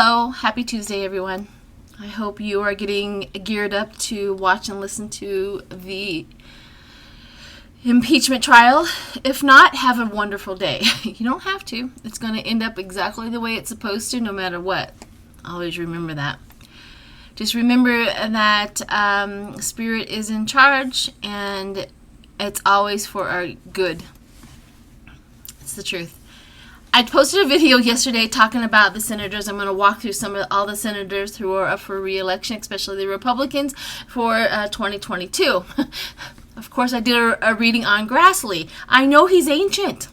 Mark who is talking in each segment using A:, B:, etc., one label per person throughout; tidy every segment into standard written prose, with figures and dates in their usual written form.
A: Hello, happy Tuesday, everyone. I hope you are getting geared up to watch and listen to the impeachment trial. If not, have a wonderful day. You don't have to. It's going to end up exactly the way it's supposed to, no matter what. Always remember that. Just remember that Spirit is in charge, and it's always for our good. It's the truth. I posted a video yesterday talking about the senators. I'm going to walk through all the senators who are up for re-election, especially the Republicans, for 2022. Of course, I did a reading on Grassley. I know he's ancient.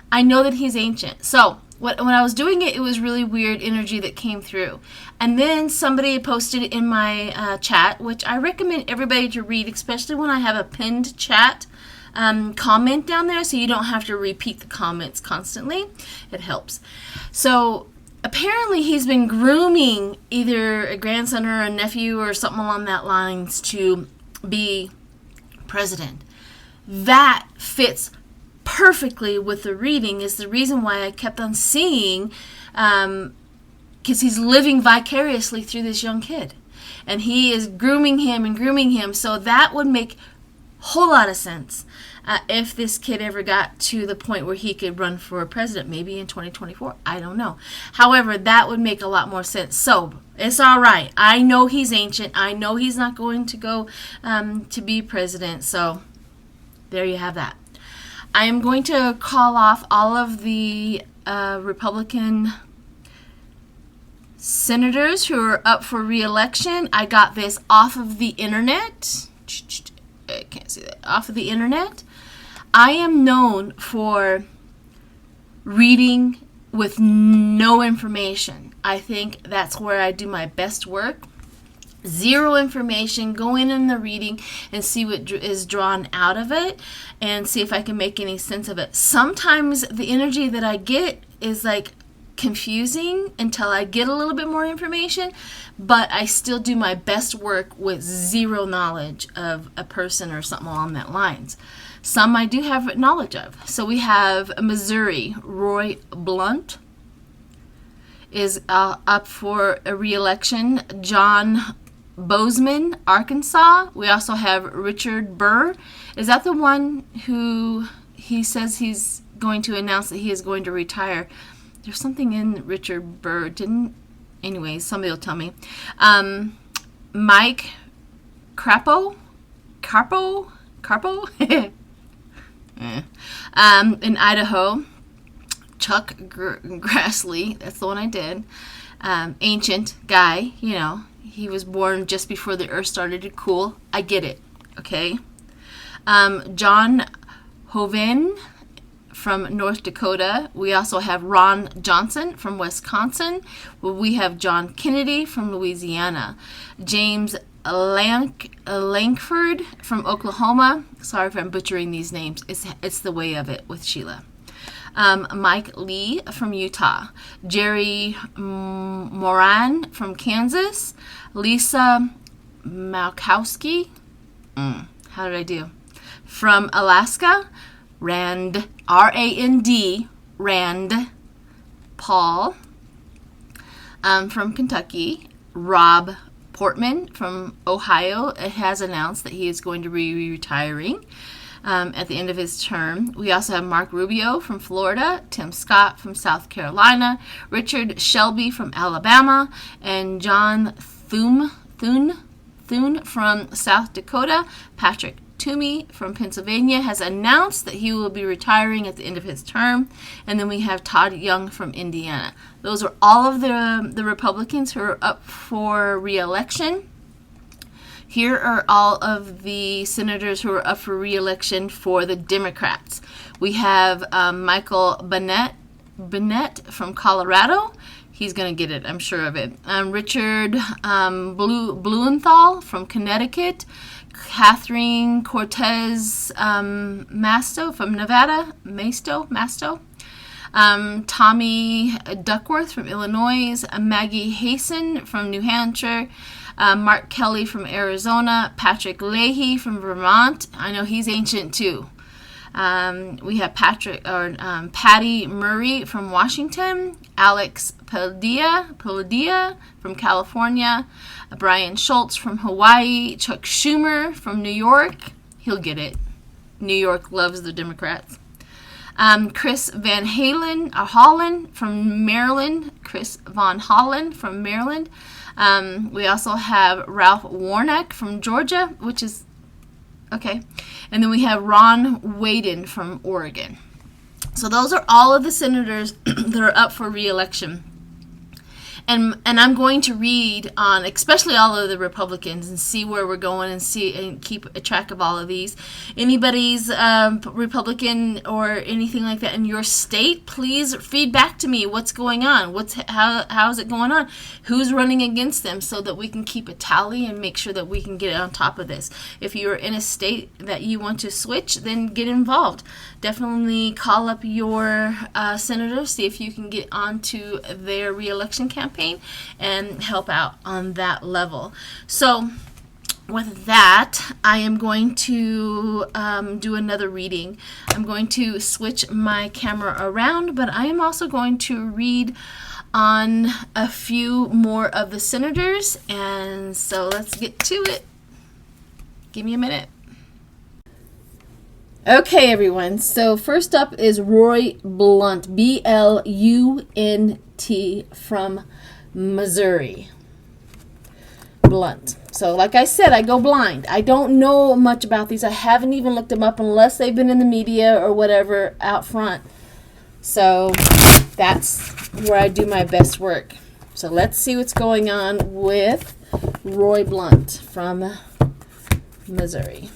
A: I know that he's ancient. So when I was doing it, it was really weird energy that came through. And then somebody posted in my chat, which I recommend everybody to read, especially when I have a pinned chat comment down there, so you don't have to repeat the comments constantly. It helps. So apparently he's been grooming either a grandson or a nephew or something along that lines to be president. That fits perfectly with the reading, is the reason why I kept on seeing, because he's living vicariously through this young kid, and he is grooming him, so that would make a whole lot of sense if this kid ever got to the point where he could run for president, maybe in 2024. I don't know. However, that would make a lot more sense. So it's all right. I know he's ancient. I know he's not going to go to be president. So there you have that. I am going to call off all of the Republican senators who are up for re-election. I got this off of the internet. I can't see that. Off of the internet. I am known for reading with no information. I think that's where I do my best work. Zero information. Go in the reading and see what is drawn out of it and see if I can make any sense of it. Sometimes the energy that I get is like confusing until I get a little bit more information, but I still do my best work with zero knowledge of a person or something along that lines. Some I do have knowledge of. So we have Missouri. Roy Blunt is up for a re-election. John Bozeman, Arkansas. We also have Richard Burr. Is that the one who he says he's going to announce that he is going to retire? There's something in Richard Burr. Anyways, somebody will tell me. Mike Carpo? In Idaho. Chuck Grassley. That's the one I did. Ancient guy, you know. He was born just before the earth started to cool. I get it. Okay. John Hoeven from North Dakota. We also have Ron Johnson from Wisconsin. We have John Kennedy from Louisiana. James Lankford from Oklahoma. Sorry if I'm butchering these names. It's the way of it with Sheila. Mike Lee from Utah. Jerry Moran from Kansas. Lisa Malkowski. How did I do? From Alaska. Rand, R-A-N-D, Rand Paul from Kentucky. Robb Portman from Ohio has announced that he is going to be retiring at the end of his term. We also have Mark Rubio from Florida, Tim Scott from South Carolina, Richard Shelby from Alabama, and John Thune from South Dakota. Patrick Toomey from Pennsylvania has announced that he will be retiring at the end of his term. And then we have Todd Young from Indiana. Those are all of the Republicans who are up for re-election. Here are all of the senators who are up for re-election for the Democrats. We have Michael Bennett from Colorado. He's going to get it, I'm sure of it. Richard Blumenthal from Connecticut. Catherine Cortez Masto from Nevada. Masto. Tommy Duckworth from Illinois. Maggie Hasen from New Hampshire. Mark Kelly from Arizona. Patrick Leahy from Vermont. I know he's ancient too. We have Patty Murray from Washington, Alex Padilla from California, Brian Schultz from Hawaii, Chuck Schumer from New York. He'll get it. New York loves the Democrats. Chris Van Hollen from Maryland. Chris Von Hollen from Maryland. We also have Ralph Warnock from Georgia, which is okay. And then we have Ron Wyden from Oregon. So those are all of the senators that are up for re-election. And I'm going to read on, especially all of the Republicans, and see where we're going and keep a track of all of these. Anybody's Republican or anything like that in your state, please feed back to me what's going on. How is it going on? Who's running against them, so that we can keep a tally and make sure that we can get on top of this. If you're in a state that you want to switch, then get involved. Definitely call up your senator, see if you can get onto their re-election campaign and help out on that level. So with that, I am going to do another reading. I'm going to switch my camera around, but I am also going to read on a few more of the senators, and so let's get to it. Give me a minute. Okay, everyone. So first up is Roy Blunt, B-L-U-N-T, from Missouri. Blunt. So like I said, I go blind. I don't know much about these. I haven't even looked them up unless they've been in the media or whatever out front. So that's where I do my best work. So let's see what's going on with Roy Blunt from Missouri.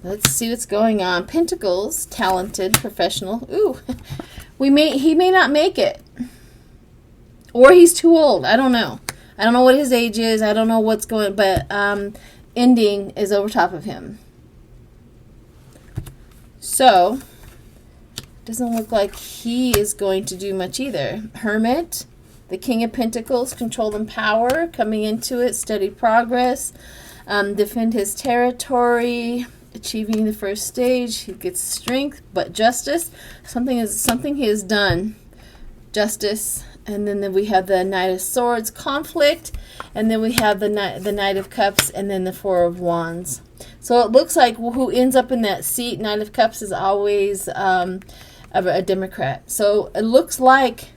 A: Let's see what's going on. Pentacles, talented, professional. Ooh, he may not make it. Or he's too old. I don't know. I don't know what his age is. I don't know what's going, but ending is over top of him. So, doesn't look like he is going to do much either. Hermit, the King of Pentacles, control and power, coming into it, steady progress, defend his territory, achieving the first stage. He gets strength, but justice. Something he has done. Justice. And then we have the Knight of Swords, conflict, and then we have the Knight of Cups, and then the Four of Wands. So it looks like who ends up in that seat, Knight of Cups, is always a Democrat. So it looks like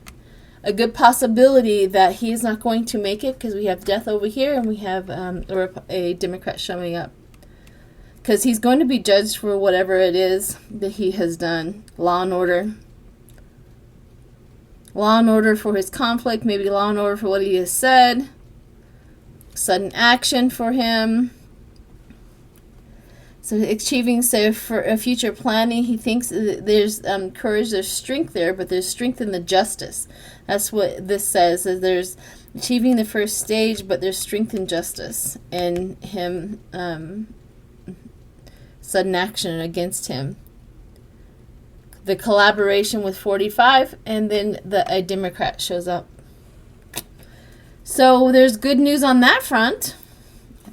A: a good possibility that he's not going to make it, because we have death over here, and we have a Democrat showing up. Because he's going to be judged for whatever it is that he has done. Law and order. Law and order for his conflict. Maybe law and order for what he has said. Sudden action for him. So achieving, for a future planning, he thinks there's courage, there's strength there, but there's strength in the justice. That's what this says. Is there's achieving the first stage, but there's strength in justice. And him... sudden action against him. The collaboration with 45, and then a Democrat shows up. So there's good news on that front.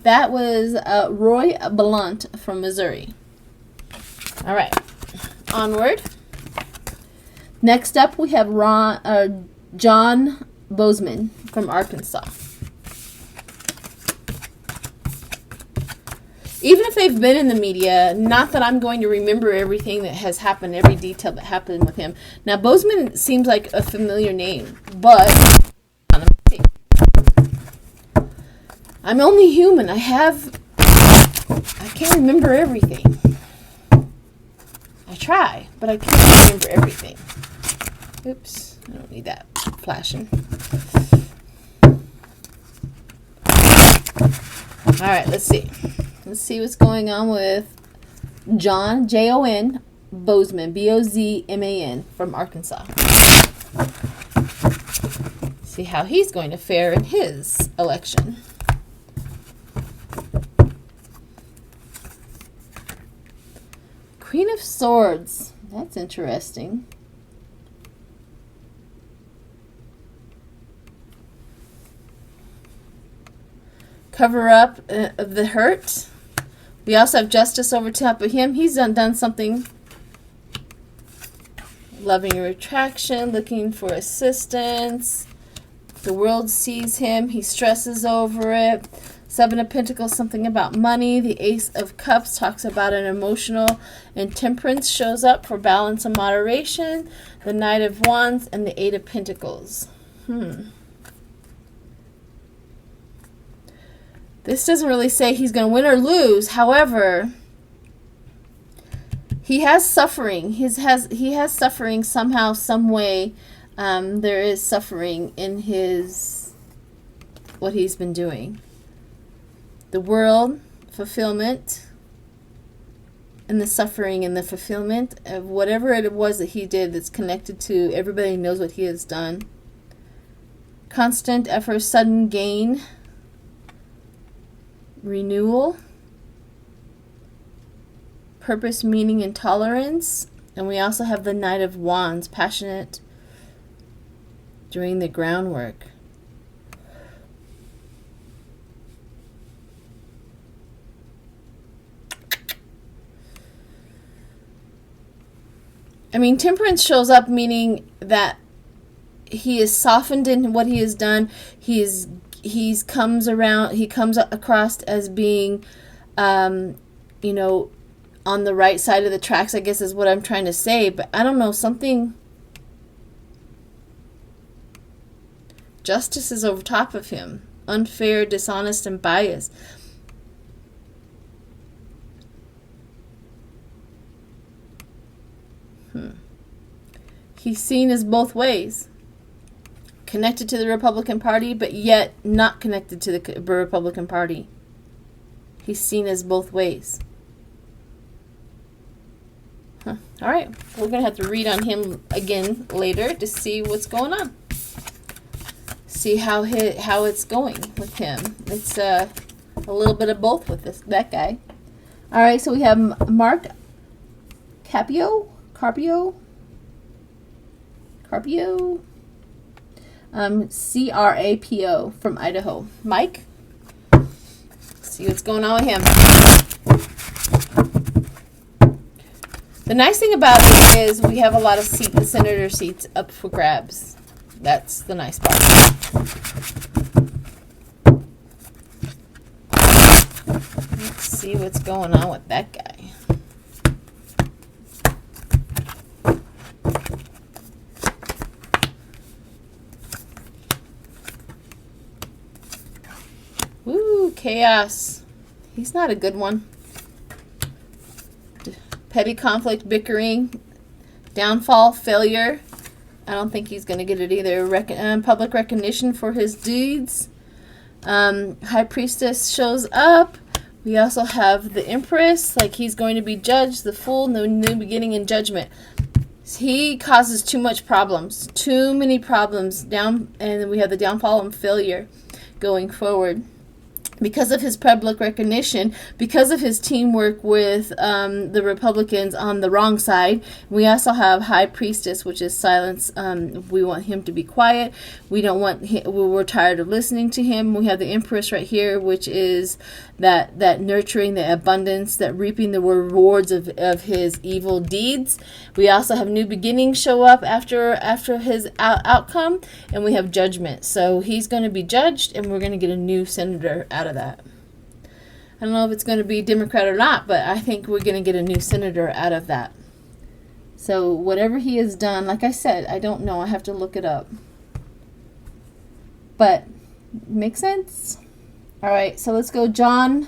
A: That was Roy Blunt from Missouri. All right, onward. Next up, we have John Bozeman from Arkansas. Even if they've been in the media, not that I'm going to remember everything that has happened, every detail that happened with him. Now, Bozeman seems like a familiar name, but let me see. I'm only human. I can't remember everything. I try, but I can't remember everything. Oops, I don't need that flashing. All right, let's see. Let's see what's going on with John, Jon Bozeman, Bozman, from Arkansas. See how he's going to fare in his election. Queen of Swords. That's interesting. cover up of the hurt. We also have justice over top of him. He's done something. Loving a retraction, looking for assistance. The world sees him. He stresses over it. Seven of Pentacles, something about money. The Ace of Cups talks about an emotional intemperance, shows up for balance and moderation. The Knight of Wands and the Eight of Pentacles. This doesn't really say he's going to win or lose. However, he has suffering. He has suffering somehow, some way. There is suffering in what he's been doing. The world, fulfillment, and the suffering and the fulfillment of whatever it was that he did that's connected to everybody knows what he has done. Constant effort, sudden gain, renewal, purpose, meaning, and tolerance. And we also have the Knight of Wands, passionate, doing the groundwork. I mean, temperance shows up meaning that he is softened in what he has done. He comes across as being, you know, on the right side of the tracks, I guess is what I'm trying to say. But I don't know, something. Justice is over top of him. Unfair, dishonest, and biased. He's seen as both ways. Connected to the Republican Party, but yet not connected to the Republican Party. He's seen as both ways. All right. We're going to have to read on him again later to see what's going on. See how it's going with him. It's a little bit of both with that guy. All right. So we have Mark Carpio, C-R-A-P-O from Idaho. Mike, see what's going on with him. The nice thing about it is we have a lot of senator seats up for grabs. That's the nice part. Let's see what's going on with that guy. Ooh, chaos. He's not a good one. Petty conflict, bickering, downfall, failure. I don't think he's going to get it either. Public recognition for his deeds. High Priestess shows up. We also have the Empress. Like he's going to be judged, the Fool, no new beginning and judgment. He causes too much problems. Too many problems. And then we have the downfall and failure going forward. Because of his public recognition, because of his teamwork with the Republicans on the wrong side. We also have High Priestess, which is silence. We want him to be quiet. We don't want him, we're tired of listening to him. We have the Empress right here, which is that nurturing, the abundance, that reaping the rewards of his evil deeds. We also have new beginnings show up after his outcome, and we have judgment. So he's going to be judged, and we're going to get a new senator out of that. I don't know if it's going to be Democrat or not, but I think we're going to get a new senator out of that. So whatever he has done, like I said, I don't know. I have to look it up. But makes sense? All right, so let's go John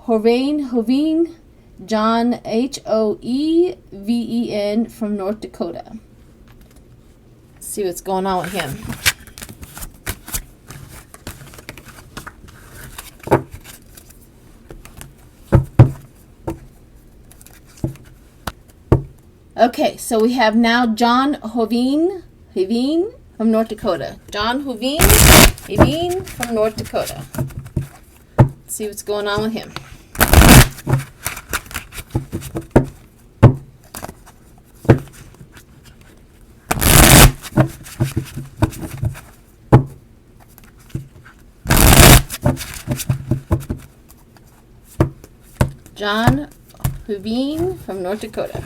A: Hoveen, John Hoeven from North Dakota. Let's see what's going on with him. Okay, so we have now John Hoveen from North Dakota. John Hoveen from North Dakota. Let's see what's going on with him. John Huveen from North Dakota.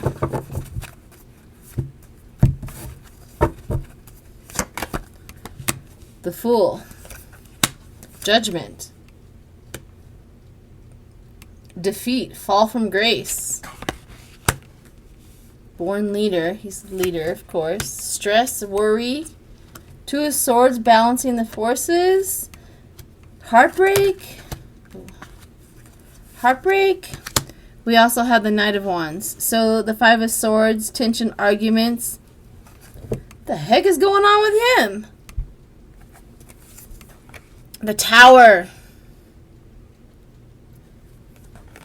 A: The Fool. Judgment. Defeat. Fall from grace. Born leader. He's the leader, of course. Stress. Worry. Two of Swords. Balancing the forces. Heartbreak. Heartbreak. We also have the Knight of Wands. So the Five of Swords. Tension. Arguments. What the heck is going on with him? The Tower.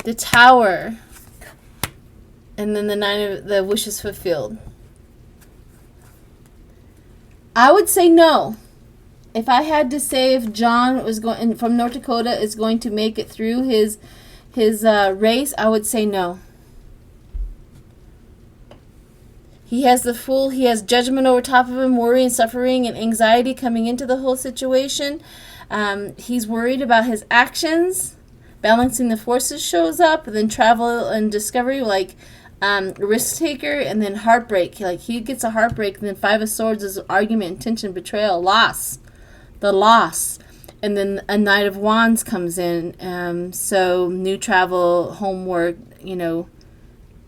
A: The Tower. And then the Nine of the Wishes Fulfilled. I would say no. If I had to say if John was going from North Dakota is going to make it through his race, I would say no. He has the Fool. He has judgment over top of him, worry and suffering and anxiety coming into the whole situation. He's worried about his actions. Balancing the forces shows up. And then travel and discovery, like risk taker. And then heartbreak. Like he gets a heartbreak. And then Five of Swords is argument, intention, betrayal, loss. The loss. And then a Knight of Wands comes in. So new travel, homework, you know.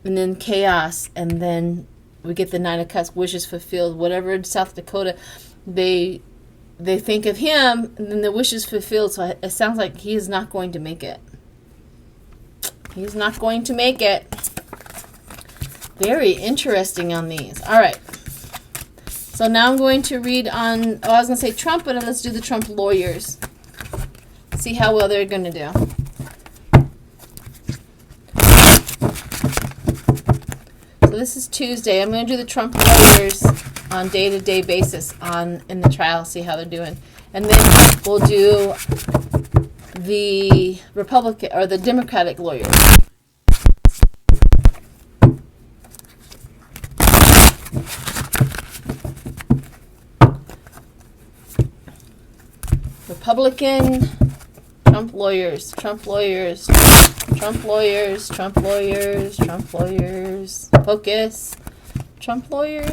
A: And then chaos. And then we get the Nine of Cups, wishes fulfilled. Whatever in South Dakota, they think of him, and then the wish is fulfilled. So it sounds like he is not going to make it. He's not going to make it. Very interesting on these. All right. So now I'm going to read on, I was going to say Trump, but let's do the Trump lawyers. See how well they're going to do. So this is Tuesday. I'm going to do the Trump lawyers on day-to-day basis in the trial, see how they're doing. And then we'll do the Republican or the Democratic lawyers. Republican, Trump lawyers, Trump lawyers, Trump lawyers, Trump lawyers, Trump lawyers, focus, Trump lawyers.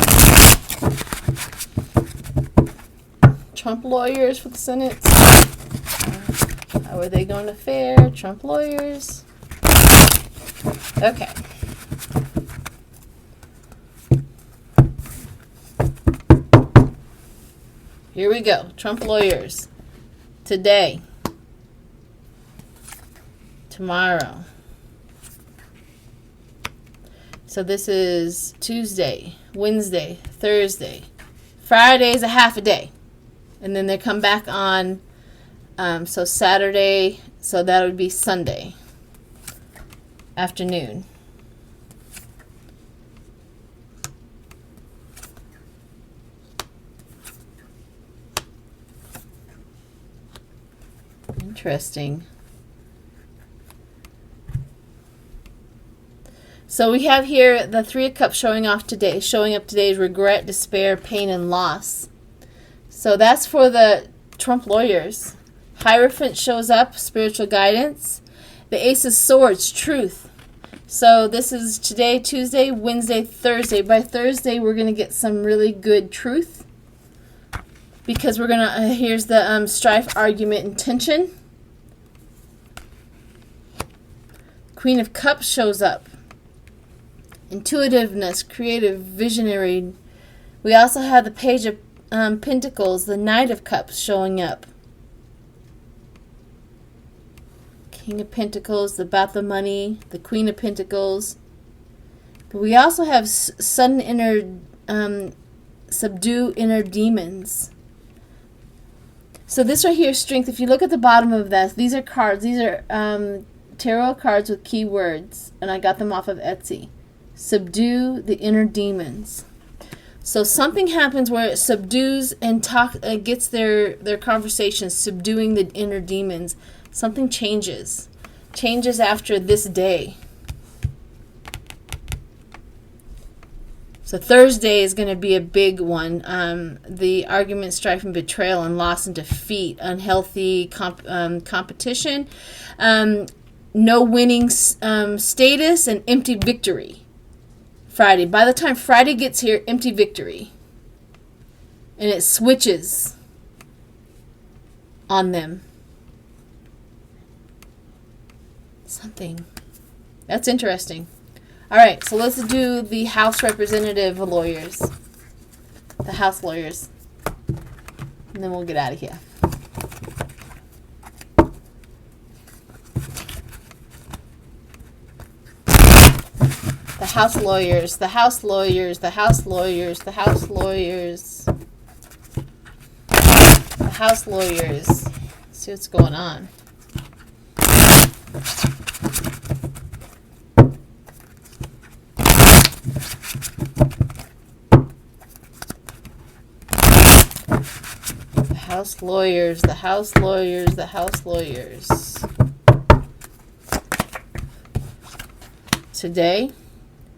A: Trump lawyers for the Senate. How are they going to fare? Trump lawyers. Okay. Here we go. Trump lawyers. Today. Tomorrow. So this is Tuesday, Wednesday, Thursday. Friday's a half a day. And then they come back on, so Saturday, so that would be Sunday afternoon. Interesting. So we have here the Three of Cups showing up today is regret, despair, pain, and loss. So that's for the Trump lawyers. Hierophant shows up, spiritual guidance. The Ace of Swords, truth. So this is today, Tuesday, Wednesday, Thursday. By Thursday, we're going to get some really good truth. Because we're going to, here's the strife, argument, and tension. Queen of Cups shows up. Intuitiveness, creative, visionary. We also have the Page of Pentacles, the Knight of Cups showing up. King of Pentacles, about the money, the Queen of Pentacles. But we also have sudden subdue inner demons. So this right here, strength. If you look at the bottom of that, these are cards. These are tarot cards with keywords, and I got them off of Etsy. Subdue the inner demons. So something happens where it subdues and gets their conversation, subduing the inner demons. Something changes after this day. So Thursday is going to be a big one. The argument, strife, and betrayal, and loss and defeat, unhealthy competition. no winning status, and empty victory. Friday. By the time Friday gets here, empty victory. And it switches on them. Something. That's interesting. All right, so let's do the House representative lawyers. The House lawyers. And then we'll get out of here. The House lawyers, the House lawyers, the House lawyers, the House lawyers. The House lawyers. Let's see what's going on. The House lawyers, the House lawyers, the House lawyers. Today,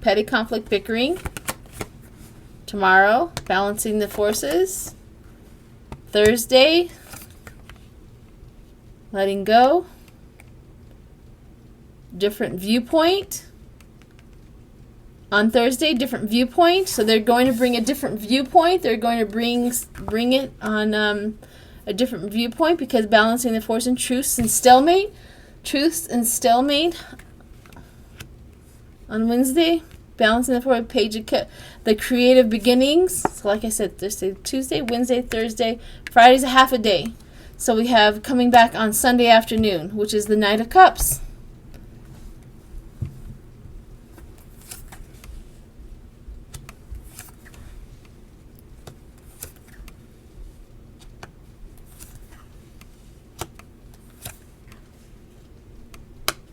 A: petty conflict bickering. Tomorrow, balancing the forces. Thursday, letting go. Different viewpoint. On Thursday, different viewpoint. So they're going to bring a different viewpoint. They're going to bring it on a different viewpoint, because balancing the force and truths and stalemate. Truths and stalemate. On Wednesday, balancing the forward page of the creative beginnings. So like I said, Thursday, Tuesday, Wednesday, Thursday, Friday's a half a day. So we have coming back on Sunday afternoon, which is the Knight of Cups.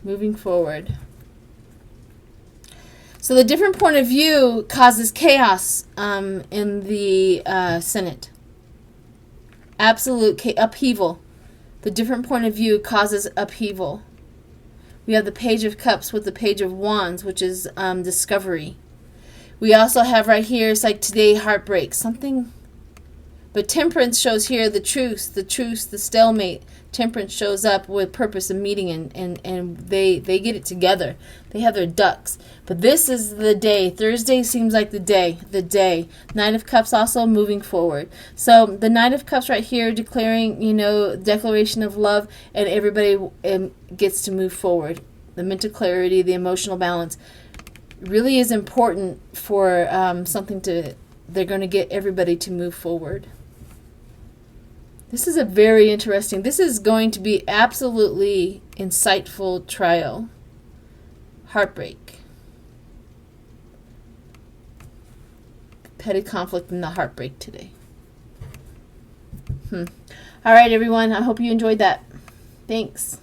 A: Moving forward. So the different point of view causes chaos in the Senate. Absolute upheaval. The different point of view causes upheaval. We have the Page of Cups with the Page of Wands, which is discovery. We also have right here, it's like today, heartbreak. Something. But Temperance shows here the truth, the stalemate. Temperance shows up with purpose and meeting, and they get it together. They have their ducks. But this is the day. Thursday seems like the day. Knight of Cups also moving forward. So the Knight of Cups right here declaring, declaration of love, and everybody gets to move forward. The mental clarity, the emotional balance really is important for they're going to get everybody to move forward. This is a very interesting, this is going to be absolutely insightful trial. Heartbreak. Petty conflict and the heartbreak today. All right, everyone. I hope you enjoyed that. Thanks.